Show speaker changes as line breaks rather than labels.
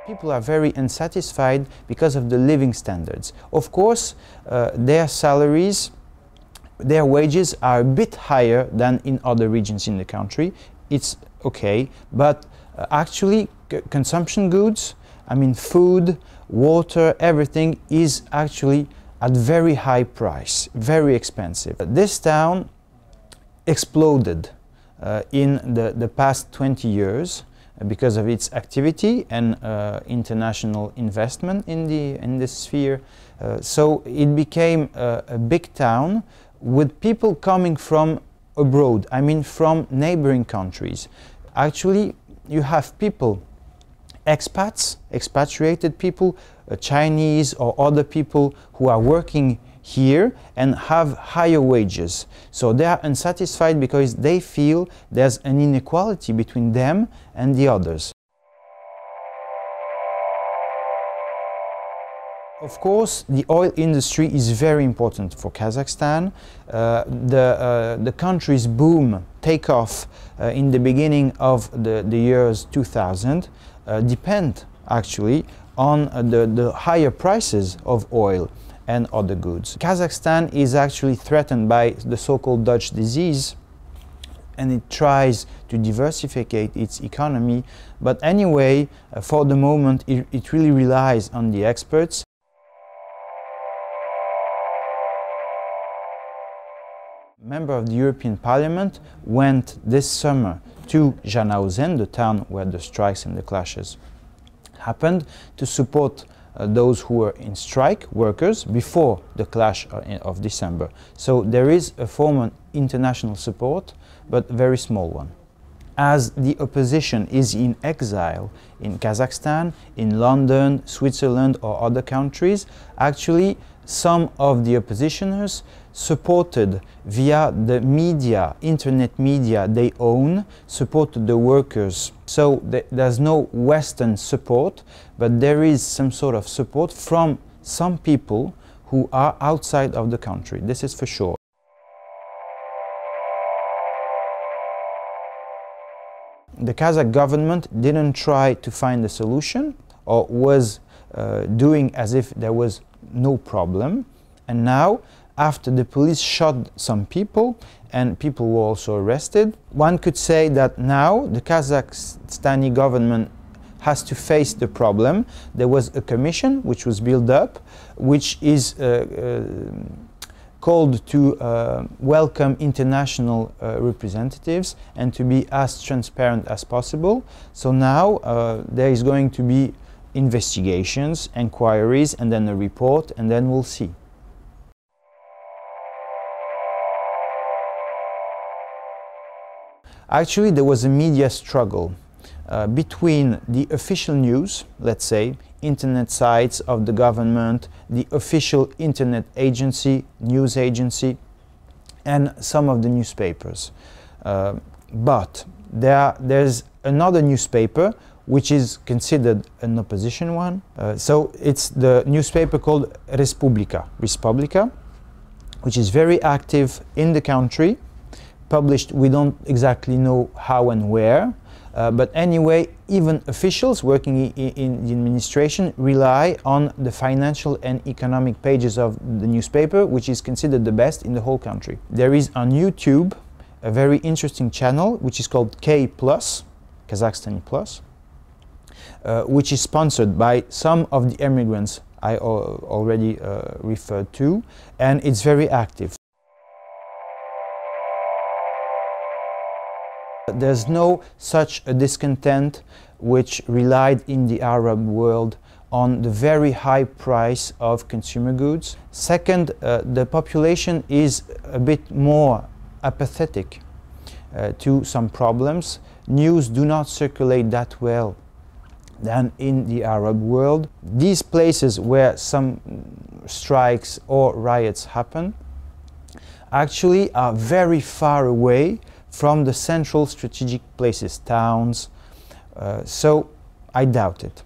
People are very unsatisfied because of the living standards. Of course, their salaries, their wages are a bit higher than in other regions in the country. It's okay, but actually consumption goods, I mean food, water, everything is actually at very high price, very expensive. This town exploded in the past 20 years because of its activity and international investment in this sphere. So it became a big town with people coming from abroad, I mean from neighboring countries. Actually, you have people, expats, expatriated people, Chinese or other people who are working here and have higher wages. So they are unsatisfied because they feel there's an inequality between them and the others. Of course, the oil industry is very important for Kazakhstan. The country's boom, takeoff in the beginning of the years 2000 depend actually on the higher prices of oil and other goods. Kazakhstan is actually threatened by the so-called Dutch disease, and it tries to diversify its economy. But anyway, for the moment, it really relies on the experts. A member of the European Parliament went this summer to Zhanaozen, the town where the strikes and the clashes happened, to support those who were in strike, workers, before the clash of December. So there is a form of international support, but a very small one. As the opposition is in exile in Kazakhstan, in London, Switzerland or other countries, actually some of the oppositioners supported via the media, internet media they own, supported the workers. So there's no Western support, but there is some sort of support from some people who are outside of the country. This is for sure. The Kazakh government didn't try to find a solution, or was doing as if there was no problem. And now, after the police shot some people and people were also arrested, one could say that now the Kazakhstani government has to face the problem. There was a commission which was built up, which is called to welcome international representatives and to be as transparent as possible. So now there is going to be investigations, inquiries, and then a report, and then we'll see. Actually, there was a media struggle between the official news, let's say, internet sites of the government, the official internet agency, news agency, and some of the newspapers. But there's another newspaper which is considered an opposition one. So it's the newspaper called Respublika, which is very active in the country, published, we don't exactly know how and where, but anyway, even officials working in the administration rely on the financial and economic pages of the newspaper, which is considered the best in the whole country. There is on YouTube a very interesting channel which is called K+, Kazakhstani Plus, which is sponsored by some of the immigrants I already referred to, and it's very active. There's no such a discontent which relied in the Arab world on the very high price of consumer goods. Second, the population is a bit more apathetic to some problems. News do not circulate that well than in the Arab world. These places where some strikes or riots happen actually are very far away from the central strategic places, towns, so I doubt it.